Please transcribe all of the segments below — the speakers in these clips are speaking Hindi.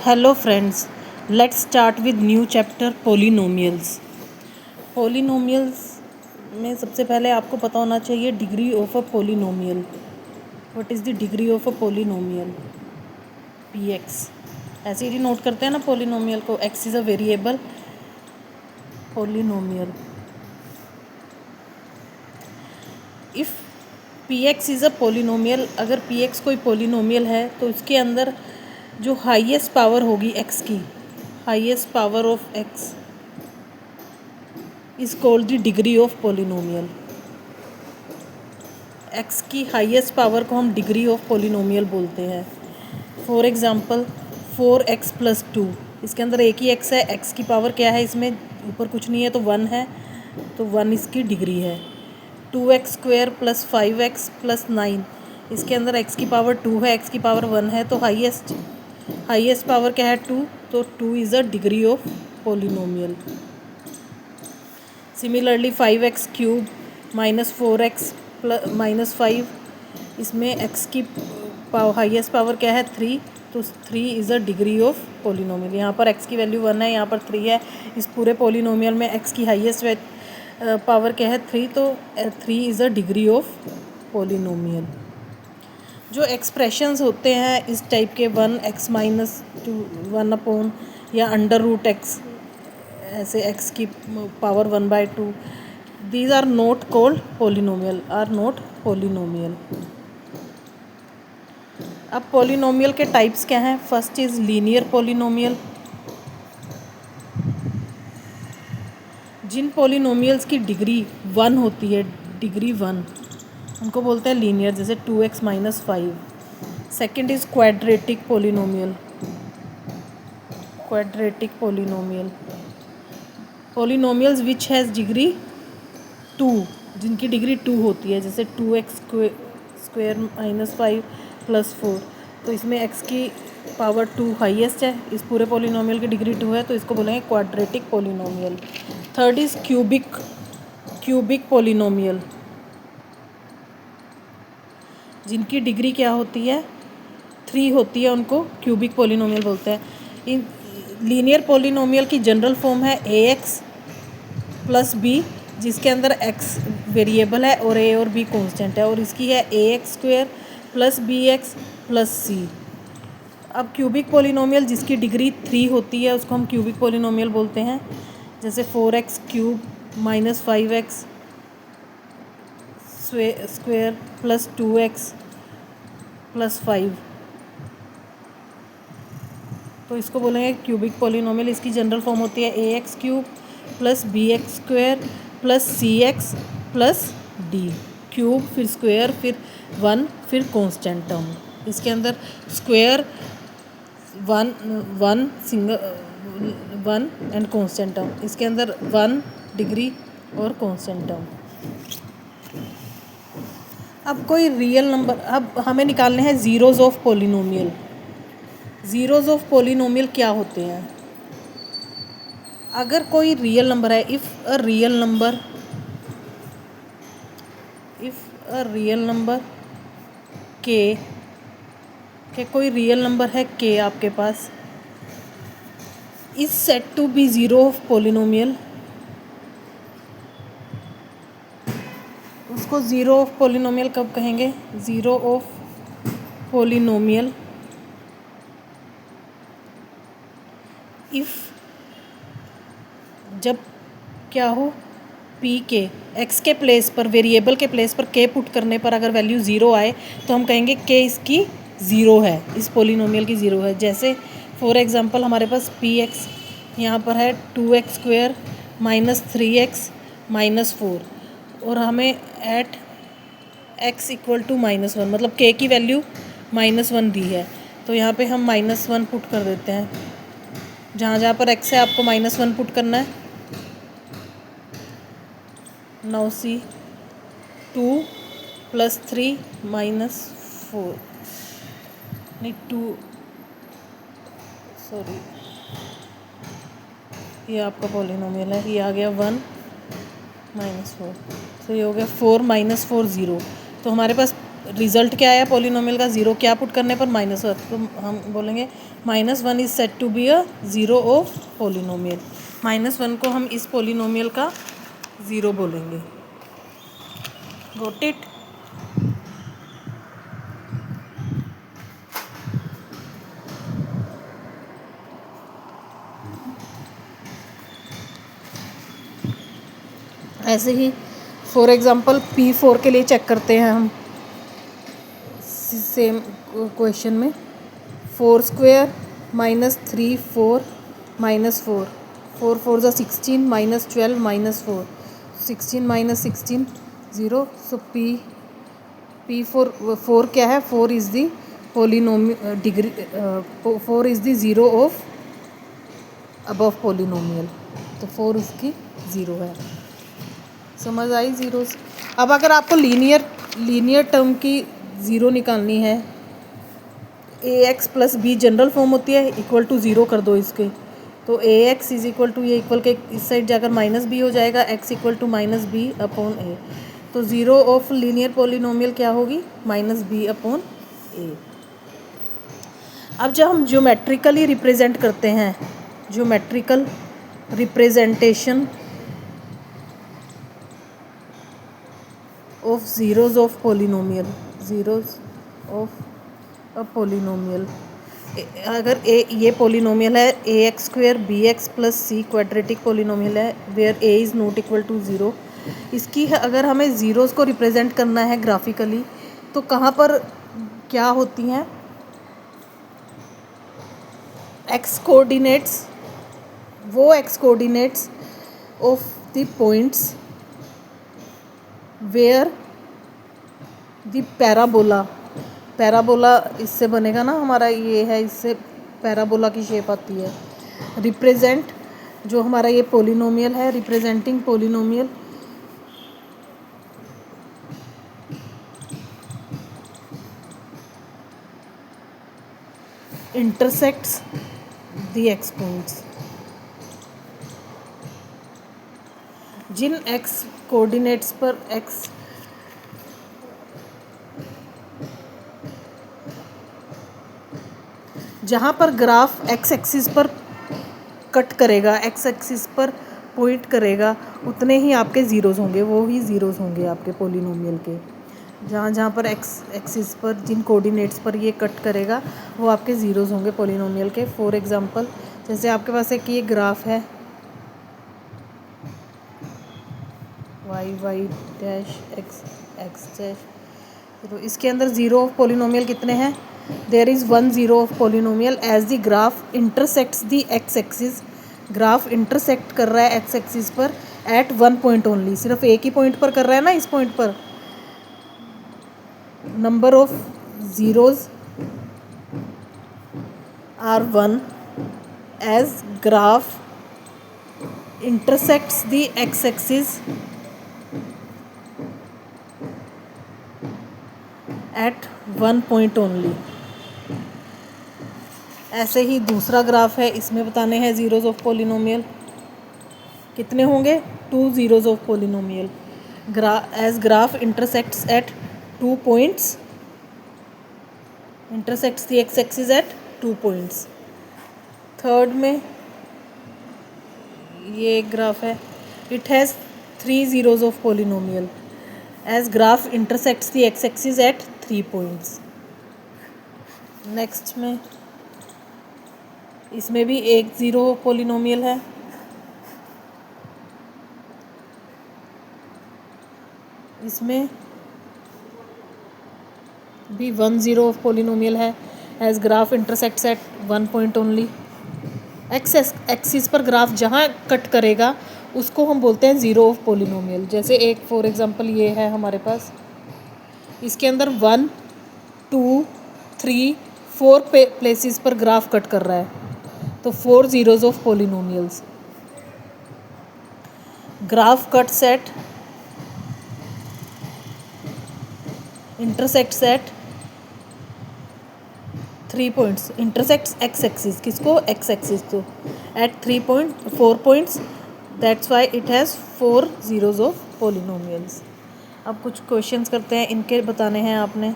Hello friends, let's start with new chapter polynomials. Polynomials में सबसे पहले आपको पता होना चाहिए degree of a polynomial. What is the degree of a polynomial? P x. ऐसे ही नोट करते हैं ना पोलिनोमियल को, x is a variable polynomial. If P x is a polynomial, अगर पी एक्स कोई पोलिनोमियल है तो इसके अंदर जो हाईएस्ट पावर होगी एक्स की, highest power of x is called the degree of polynomial. X की हाईएस्ट पावर को हम डिग्री ऑफ पोलिनोमियल बोलते हैं। फॉर एग्जांपल 4x+2, इसके अंदर एक ही एक्स है, एक्स की पावर क्या है, इसमें ऊपर कुछ नहीं है तो 1 है, तो 1 इसकी डिग्री है। 2x² + 5x + 9, इसके अंदर एक्स की पावर 2 है, एक्स की पावर 1 है, तो हाईएस्ट पावर क्या है 2, तो 2 is a degree of polynomial. Similarly 5x³ - 4x - 5, इसमें एक्स की हाईएस्ट पावर क्या है 3, तो 3 is a degree of polynomial. यहाँ पर एक्स की वैल्यू 1 है, यहाँ पर 3 है। इस पूरे पोलिनोमियल में एक्स की हाईएस्ट पावर क्या है 3, तो 3 is a degree of polynomial. जो एक्सप्रेशंस होते हैं इस टाइप के 1x - 2 1 या √x, ऐसे x की power 1/2, these are not called polynomial, are not polynomial। अब पोलिनोमियल के टाइप्स क्या हैं? First is linear polynomial. जिन पोलिनोमियल्स की डिग्री 1 होती है, डिग्री 1, उनको बोलते हैं लीनियर, जैसे 2x - 5। Second is quadratic polynomial. Quadratic polynomial, polynomials which has degree 2, जिनकी डिग्री 2 होती है, जैसे 2x² - 5 + 4, तो इसमें x की पावर 2 हाईएस्ट है, इस पूरे पोलिनोमियल की डिग्री 2 है, तो इसको बोलेंगे quadratic polynomial. Third is cubic polynomial, जिनकी डिग्री क्या होती है 3 होती है, उनको क्यूबिक पोलिनोमियल बोलते हैं। इन लीनियर पोलिनोमियल की जनरल फॉर्म है ax + b, जिसके अंदर x वेरिएबल है और a और b कांस्टेंट है, और इसकी है ax² + bx + c। अब क्यूबिक पोलिनोमियल जिसकी डिग्री 3 होती है उसको हम क्यूबिक पोलिनोमियल बोलते हैं, जैसे 4x³ - 5x² + 2x + 5, तो इसको बोलेंगे क्यूबिक पोलिनोमियल। इसकी जनरल फॉर्म होती है ax³ + bx² + cx + d। Cube, फिर स्क्वायर, फिर 1, फिर कांस्टेंट टर्म। इसके अंदर square 1 single 1 and constant term, इसके अंदर 1 डिग्री और कांस्टेंट टर्म। अब कोई रियल नंबर, अब हमें निकालने हैं zeros of polynomial. Zeros of polynomial क्या होते हैं? अगर कोई रियल नंबर है, इफ़ अ रियल नंबर के कोई रियल नंबर है k आपके पास, is set to be zero of polynomial, उसको ज़ीरो ऑफ पोलिनोमियल कब कहेंगे? ज़ीरो ऑफ पोलिनोमियल इफ़, जब क्या हो, पी के एक्स के प्लेस पर, वेरिएबल के प्लेस पर के पुट करने पर अगर वैल्यू ज़ीरो आए तो हम कहेंगे के इसकी ज़ीरो है, इस पोलिनोमियल की ज़ीरो है। जैसे फॉर एग्जांपल हमारे पास पी एक्स यहाँ पर है 2x² - 3x - 4, और हमें एट x = -1, मतलब के की वैल्यू -1 दी है, तो यहाँ पे हम -1 पुट कर देते हैं। जहाँ जहाँ पर x है आपको -1 पुट करना है। नाउ सी 2 + 3 - 4, नहीं 2, सॉरी, ये आपका पोलिनोमियल है, ये आ गया 1 - 4, तो ये हो गया 4 - 4 0। तो हमारे पास रिजल्ट क्या आया पॉलिनोमियल का, ज़ीरो क्या पुट करने पर, -1, तो हम बोलेंगे -1 is said to be a zero of polynomial. -1 को हम इस पॉलिनोमियल का ज़ीरो बोलेंगे। Got it. ऐसे ही फॉर एग्ज़ाम्पल P4 के लिए चेक करते हैं हम सेम क्वेश्चन में। 4 स्क्वेयर -3 4 -4 4 4 ज़ा 16 -12 -4 16 -16 0। सो P4 क्या है, 4 is the polynomial degree, 4 is the zero of above polynomial, तो 4 उसकी ज़ीरो है। समझ आई ज़ीरोस। अब अगर आपको लीनियर टर्म की ज़ीरो निकालनी है, ax plus b general form होती है, इक्वल टू ज़ीरो कर दो इसके, तो ax इज इक्वल टू, ये इक्वल के इस साइड जाकर -b हो जाएगा, x equal to -b upon a। तो ज़ीरो ऑफ लीनियर पॉलिनोमियल क्या होगी, -b अपॉन a। अब जब हम ज्योमेट्रिकली रिप्रेजेंट करते हैं, geometrical representation of zeros of polynomial, zeros of a polynomial, अगर ये पोलिनोमियल है ax² bx plus c quadratic polynomial है where a is not equal to zero. इसकी अगर हमें ज़ीरोज़ को रिप्रेजेंट करना है ग्राफिकली, तो कहाँ पर क्या होती हैं, x कोऑर्डिनेट्स, वो x coordinates of the points where the parabola इससे बनेगा ना हमारा, ये है, इससे पैराबोला की शेप आती है। रिप्रेजेंट जो हमारा ये पोलिनोमियल है, representing polynomial intersects the x points. जिन एक्स कोऑर्डिनेट्स पर जहाँ पर ग्राफ एक्स एक्सिस पर कट करेगा, एक्स एक्सिस पर पॉइंट करेगा, उतने ही आपके ज़ीरोज़ होंगे, वो ही ज़ीरोज़ होंगे आपके पोलिनोमियल के। जहाँ जहाँ पर एक्स एक्सिस पर, जिन कोऑर्डिनेट्स पर ये कट करेगा, वो आपके ज़ीरोज़ होंगे पोलिनोमियल के। फॉर एग्ज़ाम्पल, जैसे आपके पास एक ये ग्राफ है y डैश x डैश, तो इसके अंदर ज़ीरो ऑफ पोलिनोमियल कितने हैं, there is 1 zero of polynomial as the graph intersects the x axis. Graph intersect कर रहा है एक्स एक्सिस पर एट 1 पॉइंट ओनली, सिर्फ एक ही पॉइंट पर कर रहा है ना, इस पॉइंट पर। Number of zeros are 1 as graph intersects the x axis at 1 point only. ऐसे ही दूसरा ग्राफ है, इसमें बताने हैं ज़ीरोज़ ऑफ पोलिनोमियल कितने होंगे, 2 zeros of polynomial as graph intersects at 2 points, intersects the x axis at 2 points. Third में ये एक ग्राफ है, it has 3 zeros of polynomial as graph intersects the x axis at 3 points. Next में इसमें भी एक ज़ीरो पोलिनोमियल है, इसमें भी 1 ज़ीरो ऑफ पोलिनोमियल है as graph intersects at 1 point only. X axis पर ग्राफ जहाँ कट करेगा उसको हम बोलते हैं ज़ीरो ऑफ पोलिनोमियल। जैसे एक फॉर एग्जांपल ये है हमारे पास, इसके अंदर 1 2 3 4 प्लेसेस पर ग्राफ कट कर रहा है, तो 4 zeros of polynomials. Graph cut set intersects at 3 points, intersects x axis, किसको, एक्स एक्सिस को, at 4 points, that's why it has 4 zeros of polynomials. अब कुछ क्वेश्चंस करते हैं, इनके बताने हैं आपने।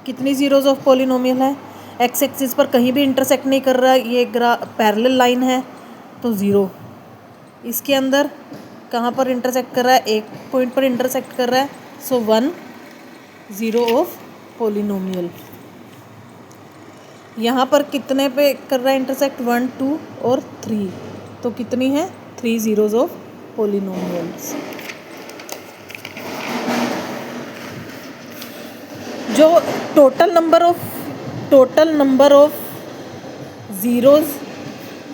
कितनी ज़ीरोज़ ऑफ पॉलिनोमियल है? एक्स एक्सिस पर कहीं भी इंटरसेक्ट नहीं कर रहा है, ये पैरेलल लाइन है तो ज़ीरो। इसके अंदर कहाँ पर इंटरसेक्ट कर रहा है? एक पॉइंट पर इंटरसेक्ट कर रहा है, सो 1 0 ऑफ पॉलिनोमियल। यहाँ पर कितने पे कर रहा है इंटरसेक्ट? 1 2 और 3, तो कितनी है? 3 ज़ीरोज़ ऑफ पॉलिनोमियल्स। जो total number of zeros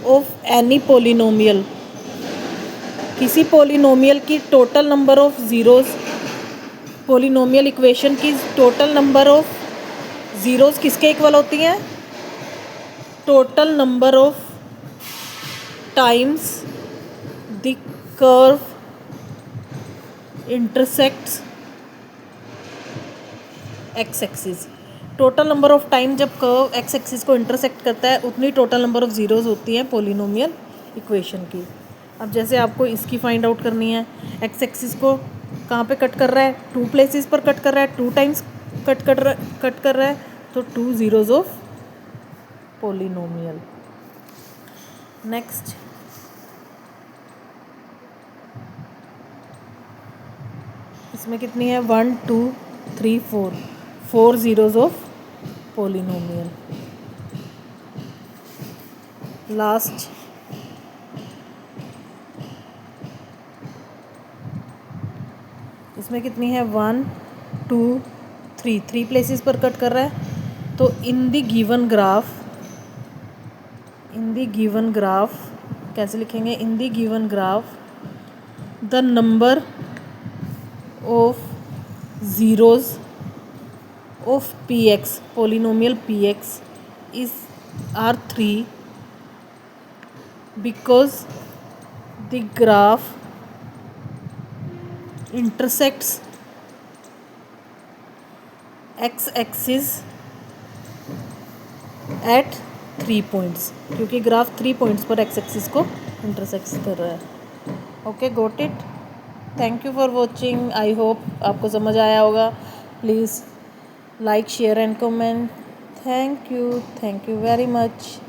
of any polynomial, किसी पॉलिनोमियल की total number of zeros, polynomial equation की टोटल नंबर ऑफ ज़ीरोज़ किसके इक्वल होती हैं? Total number of times the curve intersects x axis. Total number of time जब कर्व एक्स एक्सिस को इंटरसेक्ट करता है, उतनी टोटल नंबर ऑफ ज़ीरोज़ होती हैं पॉलिनोमियल इक्वेशन की। अब जैसे आपको इसकी फाइंड आउट करनी है, एक्स एक्सिस को कहाँ पे कट कर रहा है? 2 प्लेसेस पर कट कर रहा है, 2 टाइम्स कट कर रहा है, तो 2 ज़ीरोज़ ऑफ पॉलिनोमियल। नेक्स्ट, इसमें कितनी है? 1 2 3 4 ज़ीरोज़ ऑफ पॉलिनोमियल। लास्ट, इसमें कितनी है? 1 2 3 प्लेसेस पर कट कर रहा है, तो इन द गिवन ग्राफ कैसे लिखेंगे? In the given graph the number of zeros of p x, polynomial p x are 3 because the graph intersects x axis at 3 points, क्योंकि ग्राफ 3 पॉइंट्स पर x एक्सिस को इंटरसेक्ट कर रहा है। Okay, got it. Thank you for watching. I hope आपको समझ आया होगा। Please like share and comment. Thank you very much.